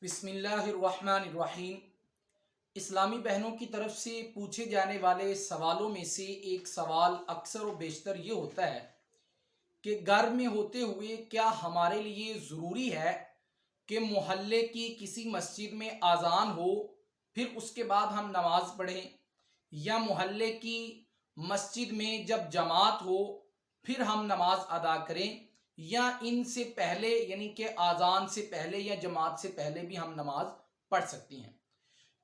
بسم اللہ الرحمن الرحیم۔ اسلامی بہنوں کی طرف سے پوچھے جانے والے سوالوں میں سے ایک سوال اکثر و بیشتر یہ ہوتا ہے کہ گھر میں ہوتے ہوئے کیا ہمارے لیے ضروری ہے کہ محلے کی کسی مسجد میں اذان ہو پھر اس کے بعد ہم نماز پڑھیں، یا محلے کی مسجد میں جب جماعت ہو پھر ہم نماز ادا کریں، یا ان سے پہلے یعنی کہ اذان سے پہلے یا جماعت سے پہلے بھی ہم نماز پڑھ سکتی ہیں۔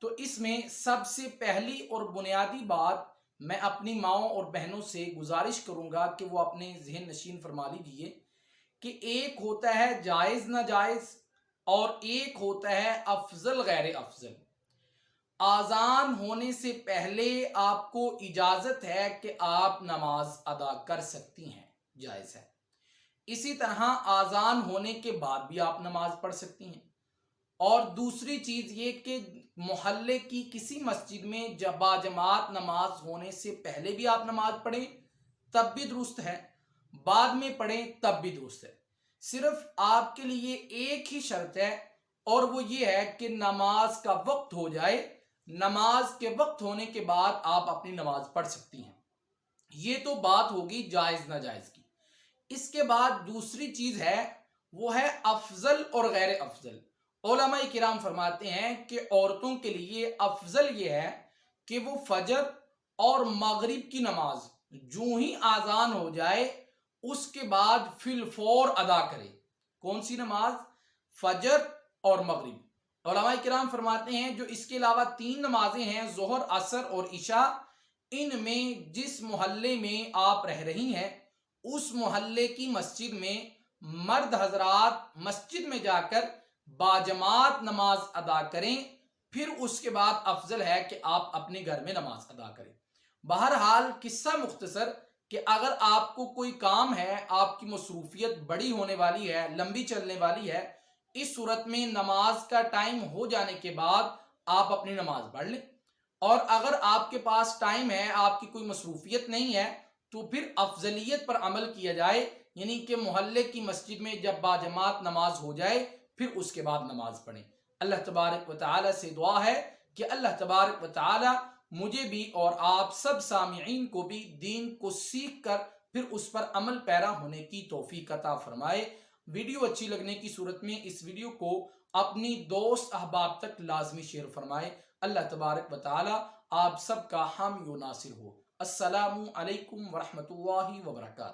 تو اس میں سب سے پہلی اور بنیادی بات میں اپنی ماؤں اور بہنوں سے گزارش کروں گا کہ وہ اپنے ذہن نشین فرما لیجئے کہ ایک ہوتا ہے جائز ناجائز اور ایک ہوتا ہے افضل غیر افضل۔ اذان ہونے سے پہلے آپ کو اجازت ہے کہ آپ نماز ادا کر سکتی ہیں، جائز ہے۔ اسی طرح اذان ہونے کے بعد بھی آپ نماز پڑھ سکتی ہیں، اور دوسری چیز یہ کہ محلے کی کسی مسجد میں باجماعت نماز ہونے سے پہلے بھی آپ نماز پڑھیں تب بھی درست ہے، بعد میں پڑھیں تب بھی درست ہے۔ صرف آپ کے لیے ایک ہی شرط ہے، اور وہ یہ ہے کہ نماز کا وقت ہو جائے، نماز کے وقت ہونے کے بعد آپ اپنی نماز پڑھ سکتی ہیں۔ یہ تو بات ہوگی جائز ناجائز کی۔ اس کے بعد دوسری چیز ہے، وہ ہے افضل اور غیر افضل۔ علماء کرام فرماتے ہیں کہ عورتوں کے لیے افضل یہ ہے کہ وہ فجر اور مغرب کی نماز جو ہی اذان ہو جائے اس کے بعد فی الفور ادا کرے۔ کون سی نماز؟ فجر اور مغرب۔ علماء کرام فرماتے ہیں جو اس کے علاوہ 3 نمازیں ہیں، ظہر، عصر اور عشاء، ان میں جس محلے میں آپ رہ رہی ہیں اس محلے کی مسجد میں مرد حضرات مسجد میں جا کر باجماعت نماز ادا کریں، پھر اس کے بعد افضل ہے کہ آپ اپنے گھر میں نماز ادا کریں۔ بہرحال قصہ مختصر کہ اگر آپ کو کوئی کام ہے، آپ کی مصروفیت بڑی ہونے والی ہے، لمبی چلنے والی ہے، اس صورت میں نماز کا ٹائم ہو جانے کے بعد آپ اپنی نماز پڑھ لیں، اور اگر آپ کے پاس ٹائم ہے، آپ کی کوئی مصروفیت نہیں ہے، تو پھر افضلیت پر عمل کیا جائے، یعنی کہ محلے کی مسجد میں جب باجماعت نماز ہو جائے پھر اس کے بعد نماز پڑھیں۔ اللہ تبارک و تعالی سے دعا ہے کہ اللہ تبارک و تعالی مجھے بھی اور آپ سب سامعین کو بھی دین کو سیکھ کر پھر اس پر عمل پیرا ہونے کی توفیق عطا فرمائے۔ ویڈیو اچھی لگنے کی صورت میں اس ویڈیو کو اپنی دوست احباب تک لازمی شیئر فرمائے۔ اللہ تبارک و تعالی آپ سب کا حامی و ناصر ہو۔ السلام علیکم ورحمۃ اللہ وبرکاتہ۔